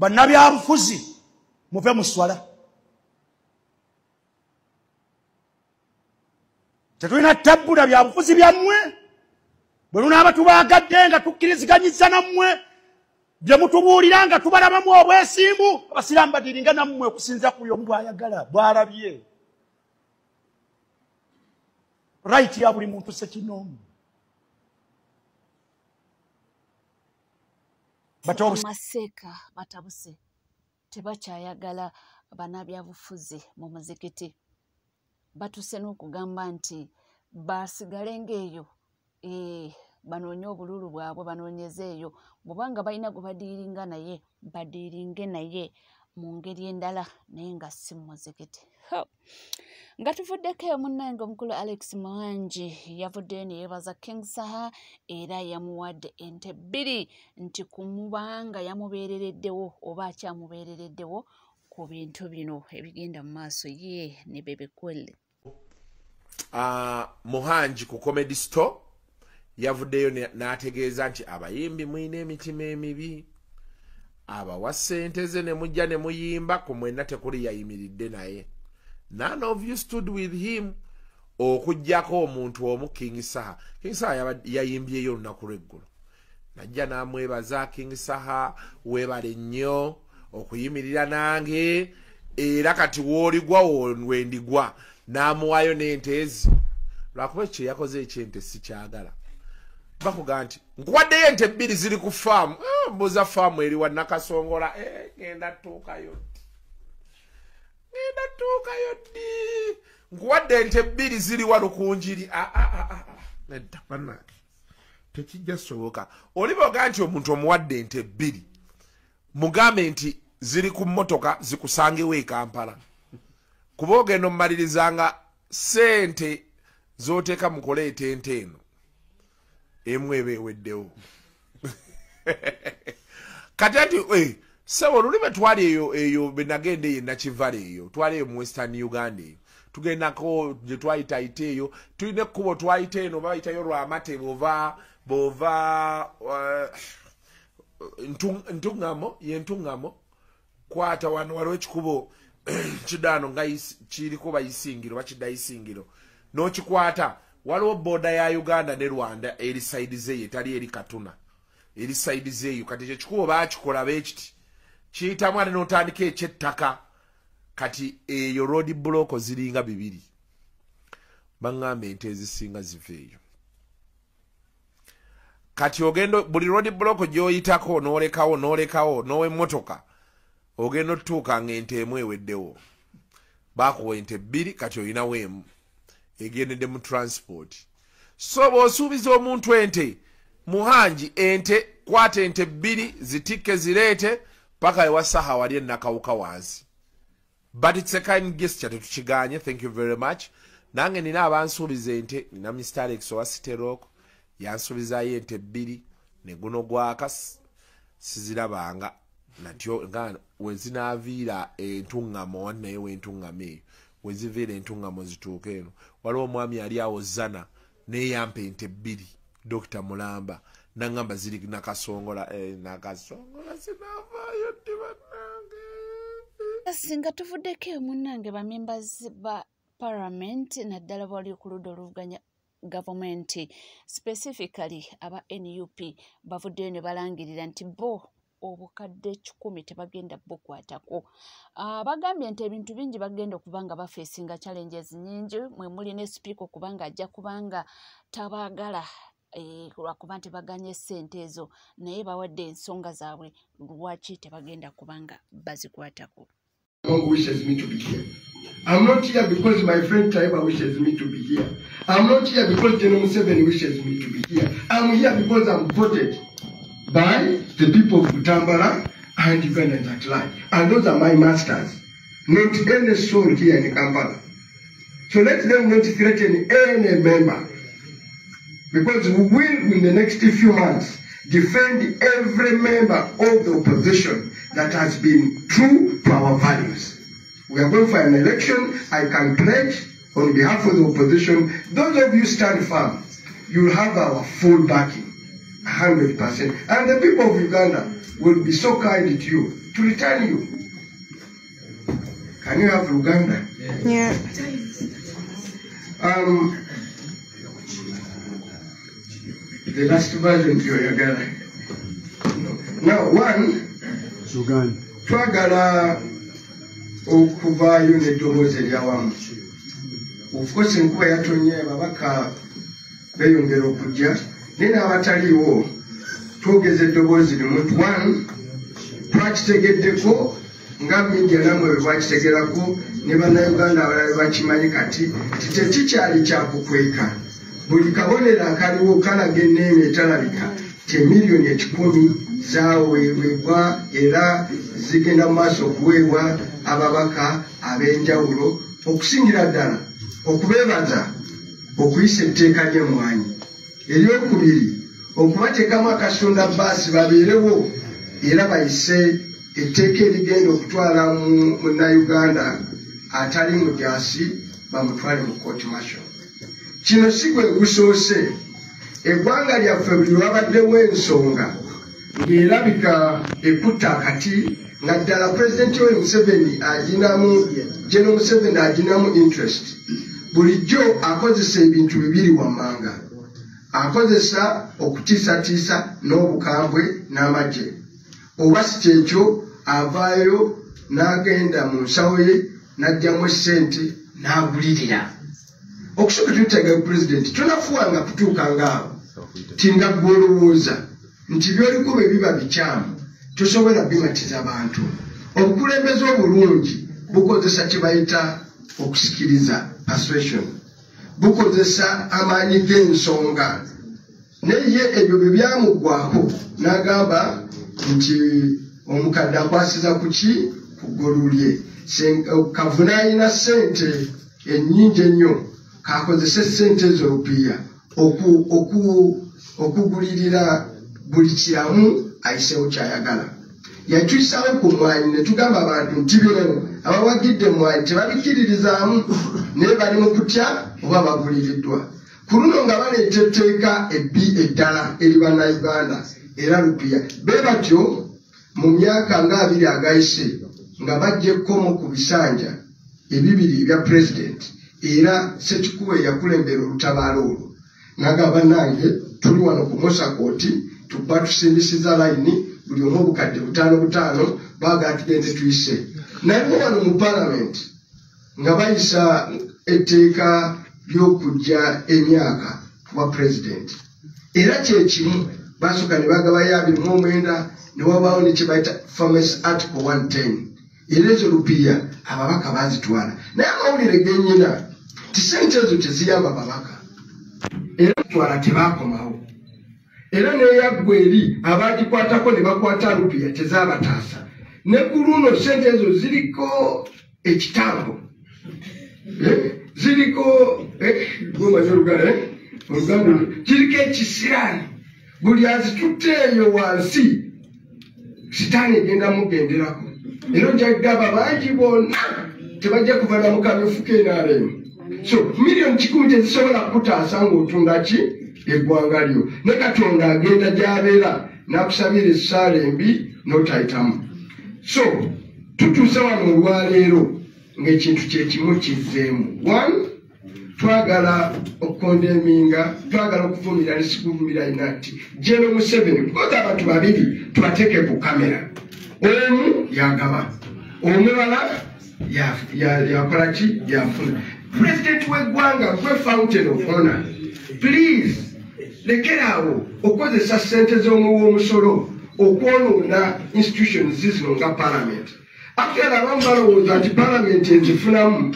bannabyabufuzi muve mu swala. Tetulina ttabbula byabufuzi byammwe bwe lunaaba tubaagadde nga tukkiriziganyizza nammwe bye mutubuulira nga tubalabamu obwesimbu abasiraamu badiringa nammwe okusinza ku y'omu bw'ayagala bw'alabye. Right ya buli muntu sekinoomu. Maseka batabuse tebakyayagala bannabyabufuzi mu muzikiti. Batuse n'okugamba nti basigale ng'eyo banoonye obululu bwabwe banoonyeze eyo bw'obanga balina gwe badiiringa naye badiiringe naye mu ngeri endala naye nga si mu muzikiti. Nga tuvuddeko eyo munnange omukulu Alex Muhangi yavuddeyo ne yeebaza King Saha era yamuwadde ente 2 nti kumubanga yamubeerereddewo oba akyamubeerereddewo ku bintu bino ebigenda mu maaso ye ne Bebe Kwelle. Muhangi ku Comedy Store yavuddeyo n'ategeeza nti abayimbi mwine emitima emibi, abawa ssente ze ne mujja ne muyimba ku mwenna tekuli yayimiridde naye. None of you stood with him. Okujjako omuntu omu King Saha. King Saha yayimbyeyo olunaku lw'eggulo. Najja n'amwebaza King Saha, weebale nnyo okuyimirira nange era kati w'oligwa wendigwa n'amuwaayo n'ente ezi. Lwakuba ekyo yakoze ekyente sikyagala. Bakuga nti nkuwaddeyo ente 2 ziri ku faamu. Mbuuza faamu eri wa Nakasongola. Genda tuukayo. Nkuwadde ente 2 ziri wano ku njiri. Nedda bannange tekijja soboka. Oliboga nti omuntu omuwadde ente 2 mugambe nti ziri ku mmotoka zikusangewo e Kampala. Kuba ogenda omumalirizanga ssente z'oteeka mu koleeta ente eno emu eba eweddewo. Kati ati sebo olulime twali eyo benagenda eyo Nakivale eyo twali eyo mu Western Uganda eyo tugendako gye twayita ite eyo tulina ekkubo twayita eno bayitayo Lwamate bova ntungamo yentungamo kwata wano waliwo ekikubo kidaano nga kiriko bayisingiro bakidayisingiro n'okikwata waliwo boda ya Uganda ne Rwanda eri side zeyo etali eri Katuna eri side zeyo kati ekyo kikubo baakikola beekiti kiyitamu ate n'otandika ekyettaka kati eyo road block ziringa 2 baŋŋambe ente ezisinga ziveeyo. Kati ogendo buli road block gy'oyitako n'olekawo n'ow'emmotoka ogenda otutuuka ng'ente emu eweddewo. Baakuwa ente 2 kati olinawo emu egendedde mu transport. So bw'osuubiza omuntu ente Muhangi ente kwata ente 2 zitikke zireete paka ewa Saha wali ennakawuka wansi. But it's a kind gesture tetukiganye. Thank you very much. Nange nina abansuubiza ente nina Mr. Alex owa City Rock yansuubizaayo ente 2 ne guno gwaka sizirabanga natyo nga wezinaaviira entuŋŋamo naye w'entuŋŋamo eyo weziviira entuŋŋamo zituuka eno waliwo omwami yali awo Zana neeyampa ente 2 Dr. Mulamba nangamba ziri Nakasongola Nakasongola sinaavaayo ddi bannange. Singa tuvuddeko munnange ba members ba parliament naddala bali ku ludda oluvuganya government specifically aba NUP bavuddeyo ne balangirira nti bo obukadde 10 tebagenda bukwatako. Bagambye nti ebintu bingi bagenda okubanga bafeesinga challenges nyingi mwe muli ne speaker okubanga ajja kubanga tabagala lwakuba nti baganye ssente ezo naye bawadde ensonga zaabwe lwaki tebagenda kubanga bazikwatako. Wishes me to be here. I'm not here because my friend Taiba wishes me to be here. I'm not here because General Museveni wishes me to be here. I'm here because I'm voted by the people of Butambala and Ugandans at large. And those are my masters. Not any soul here in Kampala. So let them not threaten any member. Because we will, in the next few months, defend every member of the opposition that has been true to our values. We are going for an election. I can pledge on behalf of the opposition, those of you stand firm, you will have our full backing. 100%. And the people of Uganda will be so kind to you to return you. Can you have Uganda? Yeah. The last version of Uganda. Now, one, twagala okuvaayo n'eddoboozi eryawamu. Of course, enkuba yatonye ababaka beeyongera okujja naye n'abataliiwo twogeza eddoboozi limu. One, twakitegeddeko nga media namwe bwe bakitegerako ne bannayuganda abalala bakimanyi kati tekikyali kyakukweka. Buli kabonero akaliwo kalaga enneemi etalabika miliyoni 10 zaaweebwa era zigenda mu maaso okuweebwa ababaka ab'enjawulo okusingira ddala okubeebaza okuyisa etteeka ly'emmwanyi. Eryokubiri okubateekamu akasonda baasi babeerewo era bayise etteeka erigenda okutwala munnayuganda atali mujaasi bamutwale mu court martial. Kino si gwe gusoose. Eggwanga lyaffe buli lwabaddewo ensonga ng'erabika ekutta akati nga ddala Pulezidenti Yoweri Museveni aginamu, General Museveni aginamu interest. Bulijjo akozesa ebintu bibiri wammanga. Akozesa okutiisatiisa n'obukambwe n'amagye. Oba si kyekyo avaayo n'agenda mu nsawo ye n'aggyamu ssente n'agulirira. Okusooka tutegeeza Pulezidenti tonafuwanga kutuuka ng'awo tinga gw'olowooza nti by'oliko bwe biba bikyamu tosobola bimatiza bantu. Obukulembeze obulungi bukozesa kye bayita okusikiriza, persuasion. Bukozesa amaanyi g'ensonga. Naye ebyo bye byamuggwaako n'agamba nti omukadde akwasiza ku ki? Ku ggolu lye. Kavuna alina ssente ennyingi ennyo kakozese ssente ezo rupiya okugulirira buli kiramu ayiseewo kyayagala. Yakyusawo ku mwanyi ne tugamba abantu nti bino abawagidde mwanyi tebabikkiririzaamu naye bali mu kutya oba baguliriddwa. Ku luno nga baleeta etteeka ebbi eddala eri bannayuganda era rupiya. Bee batyo mu myaka nga 2 agayise nga bajja ekkomo ku bisanja ebibiri ebya pulezidenti era Ssekikubo yakulembera olutabaalo olwo n'agamba nange tuli wano ku Mosakooti tuba tusindisiza layini buli omu obukadde 5 baagala tugende tuyise. Naye wano mu Parliament nga bayisa etteeka ly'okujja emyaka wa pulezidenti era kyekimu basooka ne bagabayo 29 ne wabaawo ne kye bayita Farmers Article 110 era ezo rupiya ababaka bazitwala. Naye amawulire gennyina ti ssente ezo teziyamba babaka era twala tebaakomawo era neeyaggwa eri abaagikwatako ne bakwata rupiya tezaabataasa. Ne ku luno ssente ezo ziriko ekitambo ziriko oluganda kiriko ekisiraani. Buli azitutte eyo wansi sitaani egenda mugenderako era ojja kugamba bangi bonna tebajja kuva mu kamyufu k'NRM. So miliyoni 10 tezisobola kutaasa ng'otunda ki eggwanga lyo. Ne Katonda agenda gy'abeera n'akusabira essaala embi n'otayitamu. So tutuuse wano olwaleero ng'ekintu kyekimu kizzeemu. 1, twagala okukondeminga, twagala okuvumira ne sikuvumira inati General Museveni because abantu babiri tubateeke ku kamera. Omu yagaba, omulala yakola ki? Yafuna. President w'eggwanga gwe fountain of honor. Please lekeraawo okozesa ssente z'omuwoomusolo okwonoona institutions zino nga Parliament. Actually abamu balowooza nti Parliament enzifunamu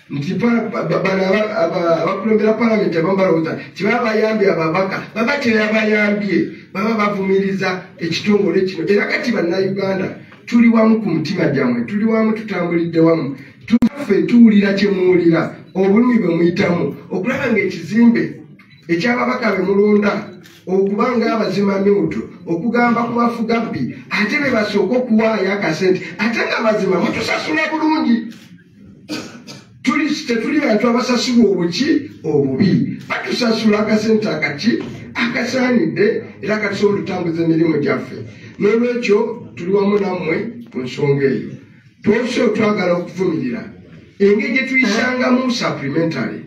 nti abakulembera Parliament abamu balowooza tibaba bayambye ababaka. Baba teyabayambye, baba bavumiriza ekitongole kino. Era kati bannayuganda tuli wamu ku mutima gyammwe, tuli wamu tutambulidde wamu. Tuffe tuwulira kye muwulira, obulumi bwe muyitamu, okulaba ng'ekizimbe ekyababaka be mulonda okuba ng'abazimamyutu okugamba ku bafuga bbi ate be basooka okuwaayo akasente ate nga mazima mutusasula bulungi. Tetuli bantu abasasulwa obuki obubi, batusasula akasente akaki tikasaanidde era katusobola okutambuza emirimu gyaffe n'olwekyo tuli wamu nammwe ku nsonga eyo twose twagala okuvumirira engeri gye tuyisangamu supplementary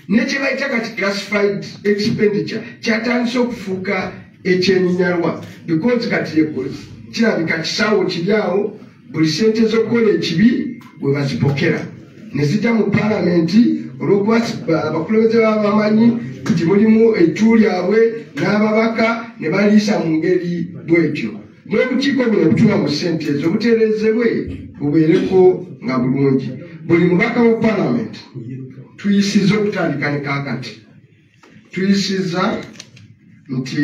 ne kye bayita kati classified expenditure kyatandise okufuuka ekyenyinyalwa because kati kirabika kisaawo kiryawo buli sente z'okukola ekibi bwe bazipokera ne zijja mu paalamenti olw'okuba abakulembeze babamanyi nti mulimu ettu lyabwe n'ababaka ne baliisa mu ngeri bwetyo n'obukiiko buno obutula mu sente ezo butereezebwe bubeereko nga bulungi buli mubaka wa paalamenti tuyisiza okutandika ne kaakati tuyisiza nti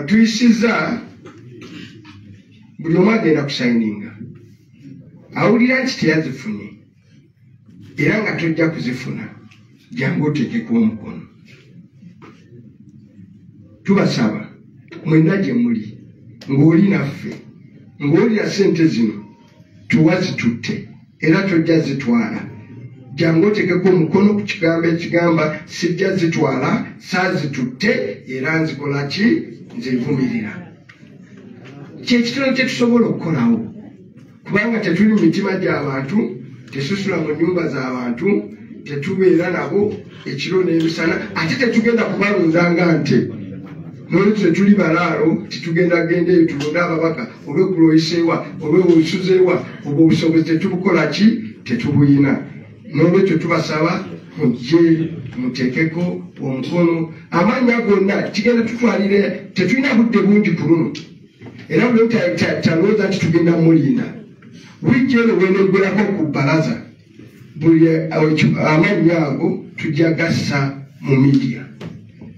tuyisiza buli omu agenda kusayininga awulira nti teyazifunye era nga tojja kuzifuna jangu otekeko omukono tubasaba mwenna gye muli ng'oli naffe ng'olira sente zino tuwa zitutte era tojja zitwala jangu otekeko omukono ku kigambo ekigamba sijja zitwala saazitutte era nzikola ki nzevumirira kyekitono kye tusobola okukolawo kubanga tetuli mu mitima gy'abantu tesusula mu nnyumba z'abantu tetubeera nabo ekiro n'emisana ate tetugenda kubalunzanga nte n'olwekyo tetuli balaalo titugenda genda eyo tulonde ababaka oba ekuloyiseewa oba obusuzeewa oba obusobozi tetubukola ki tetubuyina n'olwekyo tubasaba mujje muteekeko omukono amannya gonna kigenda tutwalire tetulina budde bungi ku luno era buli talowooza nti tugenda mulinda wiiki eno weneggwerako ku bbalaza buli amannya ago tujja gassa mu midiya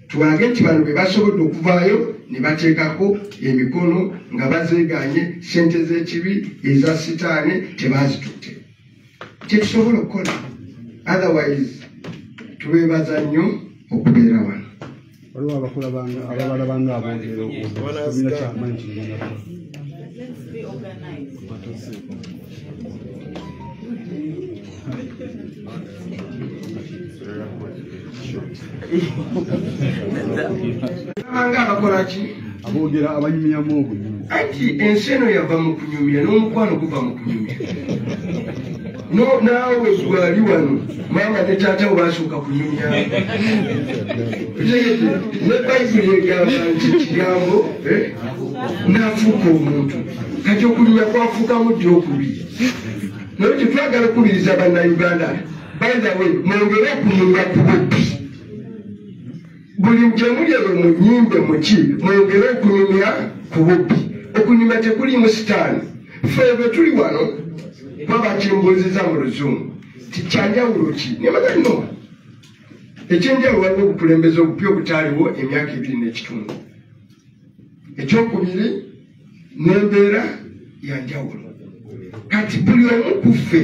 tuwalage nti bano be basobodde okuvaayo ne bateekako emikono nga bazeeganye sente z'ekibi eza sitaani tebazitutte kyetusobola okukola otherwise tubeebaza nnyo okubeera wano waliwo abakola ababala bange abogera kyamaanyi kigenda abanga abakola ki abogera abanyumyamu obunyumi anti ensi eno yava mu kunyumya n'omukwano guva mu kunyumya naawe gwali wano maama ne taata basooka kunyumya ne bayibuli egamba nti kigambo n'afuuka omuntu kati okunyumya kwafuukamu ddi okubi naye tetwagala okubiriza bannayuganda by the way mwongere okunyumya ku bubbi buli gyemuli eyo mu nnyimbe muki mwongere okunyumya ku bubbi okunyumya tekulimu sitaani ffe bwe tuli wano babakimbuuziza mu luzungu tikyanjawulo ki nemaga nno ekyenjawulo waliwo obukulembeze obupya obutaaliwo emyaka 2.5 ekyokubiri n'embeera yanjawulo kati buli omu ku ffe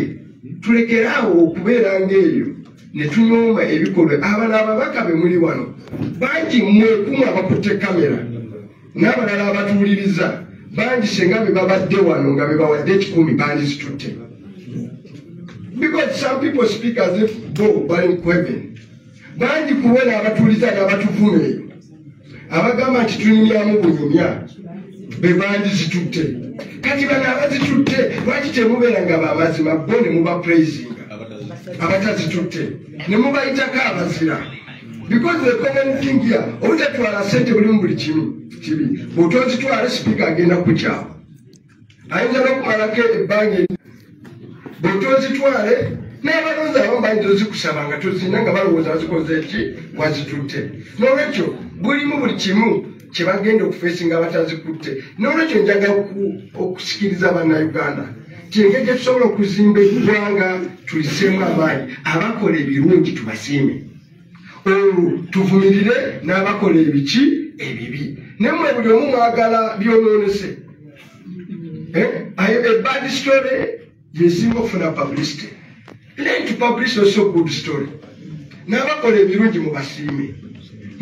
tulekeraawo okubeera ng'eyo ne tunyooma ebikolwa abana ababaka be muli wano bangi mwekumu abakutte kamera n'abalala abatuwuliriza bangi senga be babadde wano nga be bawadde 10 bandizitutte because some people speak as if bo bali mu heaven bangi kubona abatuwuliza n'abatuvuma eyo abagamba nti tunyumyamu bunyumya be bandizitutte kati bano abazitutte lwaki temubeera nga bamazima bo ne muba praisinga abatazitutte ne mubayitako abazira because the common thing here obutatwala sente bulimu buli kibi bw'otozitwala sipiika agenda kukyawa ayinza n'okumalako ebbanga bw'otozitwale n'abalonzi abamu bayinza ozikusaba nga tozina nga balowooza bazikoze ki wazitutte n'olwekyo bulimu buli kimu kyebagenda okufeesinga abatazikutte n'olwekyo njagala okusikiriza bannayuganda kyengeri gye tusobola okuzimba eggwanga tuliseemu amaanyi abakola ebirungi tubasiime olwo tuvumirire n'abakola ebiki ebibi nemwe buli omu mwagala byonoonese ebad story yesinga okufuna publicity learn to publish also good story n'abakola ebirungi mubasiime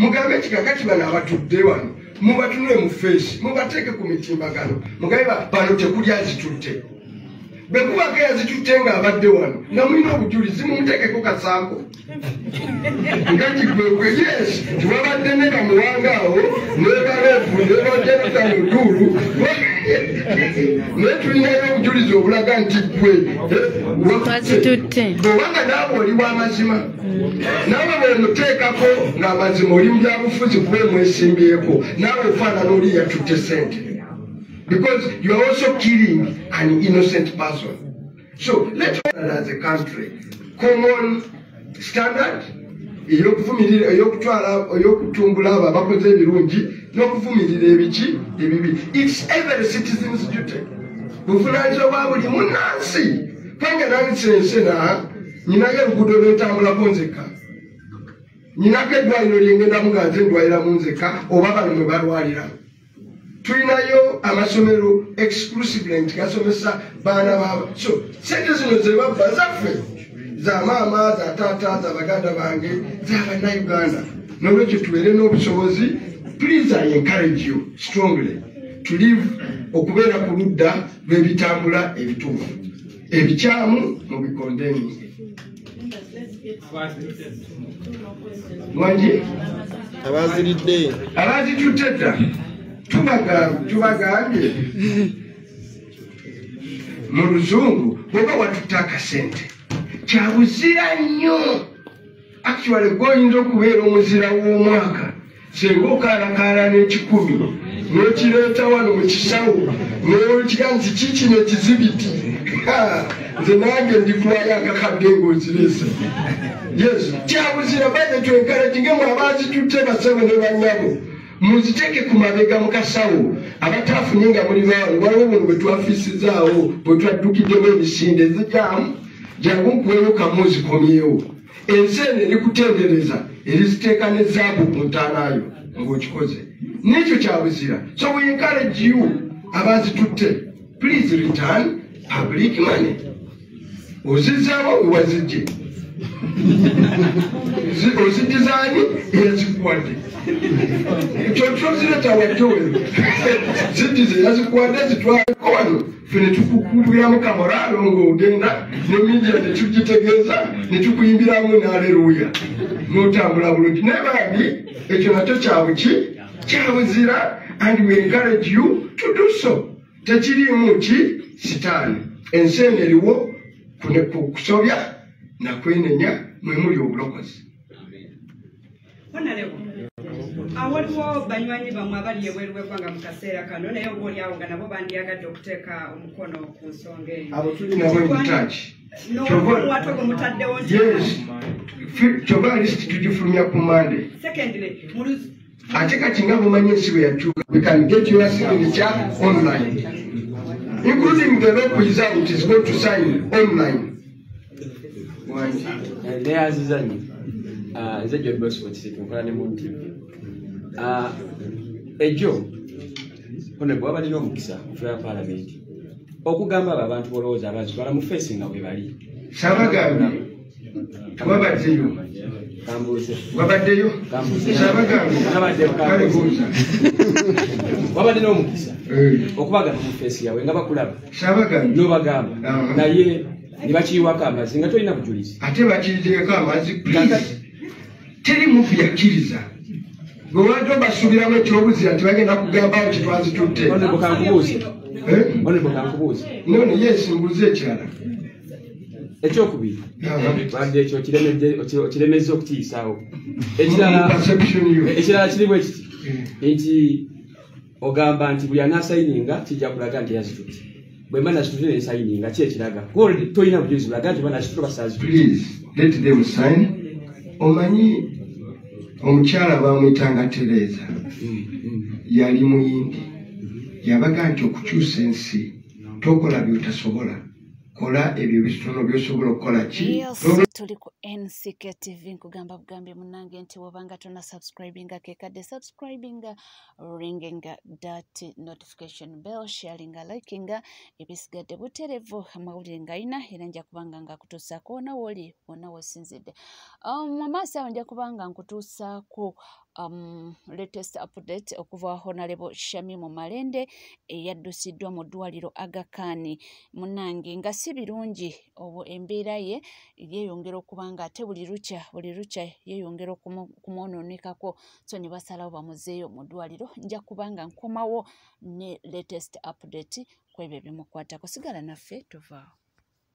mugambe ekikakati bano abatudde wano mubatunule mu feesi mubateeke ku mitimbagano mugambe bano tekuli azitutte Bekuba ke yazitutenga abadde wano. Na mwino obujulizi mumutekeko kasaako. Ngati gwe yes, wabadde ne bamuwangaawo, ne balefu, ne bajenota mu ddulu. Ne tulinayo obujulizi obulaga nti gwe twazitutte. Bwobanga naawe oli w'amazima. Naawe bwemuteekako ng'amazima oli mu byabufuzi kuba mwesimbyeko. Naawe ofaanana oli yatutte ssente. Because you are also killing an innocent person. So let's as a country, common standard, it's every citizen's duty. Tuinayo amasomero exclusively nti gasomesa baana babo. So sente zino ze babba zaffe za maama za taata za baganda bange za bannayuganda. N'olwekyo tubeere n'obusobozi. Please, I encourage you strongly to live okubeera ku ludda lw'ebitambula ebituufu. Ebikyamu mubikondeni. Mwangi abazitutte dda tubagambye mu luzungu bwoba watutte akasente kyabuzira nnyo. Actually gwoyinza okubeera omuzira w'omwaka singa okaalakaala n'ekikumi n'okireeta wano mu kisawo n'okiga nti kikino ekizibiti nze nange ndikuwayo akakadde ng'okireese. Yes, kyabuzira baze twenkalaginge mu abazitutte basebe ne bannyabo muziteke ku mabega mu kasawo abataafunye nga muli baawano. Waliwo buno bwe twafiisizaawo bwe twaddukiddemu emisinde ezijyamu jangu nkuweeyo kamuzikomyewo. Ensi eno eri kutendereza eriziteeka ne zaabu ku ntaanaayo ng'okikoze. N'ekyo kyabuzira. So we encourage you abazitutte, please return public money. Ozizaawo wewazijje. Ozidizaani eyazikuwadde. Kyotuzireta wajjowe. Zidize yazikuwadde zitwaliko wano. Ffe ne tukukubiramu kamoraalo ng'ogenda ne media ne tugitegeeza ne tukuyimbiramu n'aleluuya. N'otambula bulungi. Naye bambi ekyo nakyo kyabuzira and we encourage you to do so. Tekiriimu ki sitaani. Ensi eno eriwo kusobya na kwenenya mwe muli obulokozi. Awaliwo banywanyi bamwe abali ebweru w'eggwanga mu kaseera kano naye oboolyawo nga nabo bandyagadde okuteeka omukono ku nsonga eyo. Abo tuli nabo ebitaaki. N'omuwatogo mutaddewo nti. Yes. Kyova list tugifulumya ku Monday. Secondly, ate kati nga bumanyi ensi bwe yakyuka. We can get your signature online. Including the law result is going to sign online. Neyazizanyi nze John Bosco nkola ne muntu ejo ono bwaba balina omukisa okufuula paalamenti okugamba abo abantu bolowooza abazitwala mu feesi nga bwe bali sabagambye wabaddeyo kambuuze wabaddeyo sabagambye wabadde n'omukisa okubagana mu feesi yawe nga bakulaba sabagambye n'obagamba naye ne bakiyiwako amazzi nga tolina bujulizi ate bakirizeeko amazzi please teri mufu yakkiriza gwe wadde obasuubiramu ekyobuzira tebagenda kugambawo kyetwazitutte kankubuuze nono yes mbuuze ekirala ekyokubiri wadde ekyo okiremezza okutiisaawo ekirala kirimu ekiti nti ogamba nti buli anaasayininga kijja kulaga nti yazitutte bwe mba nazitutte nesayininga ki ekiraga tolina bujulizi bulaga nti banazitutte basaazitutte. Omanyi omukyala bamuyitanga Tereza yali muyindi yabaga nti okukyusa ensi tokola byotasobola kola ebyo bitono byosobola okukola ki. Tuli ku NCK TV nkugamba bugambi munange nti wobanga tona subscribinga kekadde subscribinga ringing that notification bell sharinga likinga ebisigadde buterevu amawulire nga ina era nja kubanga nga kutuusaako wona woli wona wesinzidde mu maaso awo nja kubanga nkutuusaako latest update okuva Honorable Shamimu Malende eyaddusiddwa mu ddwaliro Aga Khan. Munnange nga si birungi obwo embeera ye yeeyongera okuba nga ate buli lukya yeeyongera kumwonoonekako, so ne basalawo bamuzeeyo mu ddwaliro. Nja kubanga nkomawo ne latest update kwebyo bimukwatako. Sigala naffe tuvaawo.